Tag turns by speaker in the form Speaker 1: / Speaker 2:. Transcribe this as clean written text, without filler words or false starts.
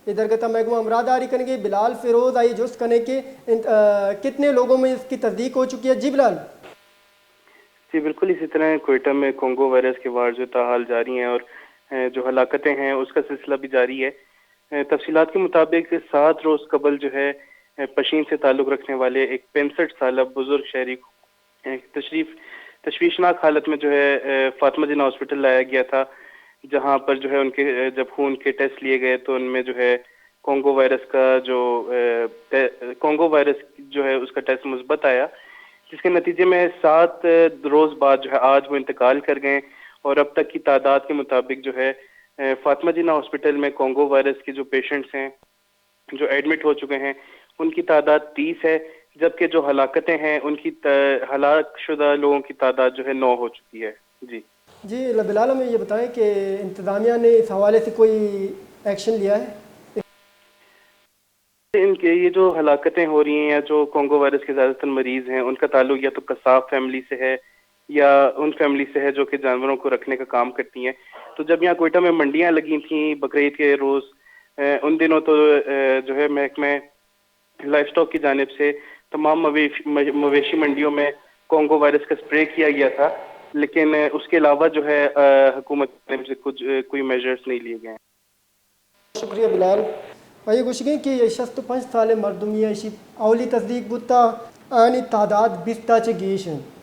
Speaker 1: ادھر محکمہ امراض کریں بلال فیروز آئیے جست کرنے کے کتنے لوگوں میں اس کی تصدیق ہو چکی ہے؟ جی بلال.
Speaker 2: جی بالکل اسی طرح کوئٹہ میں کونگو وائرس کے وار جو تاحال جاری ہیں اور جو ہلاکتیں ہیں اس کا سلسلہ بھی جاری ہے. تفصیلات کے مطابق 7 روز قبل جو ہے پشین سے تعلق رکھنے والے ایک 65 سالہ بزرگ شہری تشویشناک حالت میں جو ہے فاطمہ جناح ہاسپٹل لایا گیا تھا، جہاں پر جو ہے ان کے جب خون کے ٹیسٹ لیے گئے تو ان میں جو ہے کونگو وائرس جو ہے اس کا ٹیسٹ مثبت آیا، جس کے نتیجے میں 7 روز بعد جو ہے آج وہ انتقال کر گئے. اور اب تک کی تعداد کے مطابق جو ہے فاطمہ جناح ہاسپٹل میں کونگو وائرس کے جو پیشنٹس ہیں جو ایڈمٹ ہو چکے ہیں ان کی تعداد 30 ہے، جبکہ جو ہلاکتیں ہیں ان کی ہلاک شدہ لوگوں کی تعداد جو ہے 9 ہو چکی ہے. جی
Speaker 1: جی بلال ہمیں یہ بتائیں کہ انتظامیہ نے اس حوالے سے کوئی ایکشن لیا ہے؟
Speaker 2: ان کے یہ جو ہلاکتیں ہو رہی ہیں یا جو کونگو وائرس کے زیادہ تر مریض ہیں ان کا تعلق یا تو قصاب فیملی سے ہے یا ان فیملی سے ہے جو کہ جانوروں کو رکھنے کا کام کرتی ہیں. تو جب یہاں کوئٹہ میں منڈیاں لگی تھیں بقرعید کے روز، ان دنوں تو جو ہے محکمہ لائف سٹاک کی جانب سے تمام مویشی منڈیوں میں کونگو وائرس کا اسپرے کیا گیا تھا، لیکن اس کے علاوہ جو ہے حکومت کی جانب سے کوئی میجرز نہیں لیے گئے ہیں.
Speaker 1: شکریہ بلال. آئیے گوشگیں کہ 65 سال مردمی ایشی اولی تصدیق بودتا آنی تعداد 20 تا چه گیش ہیں.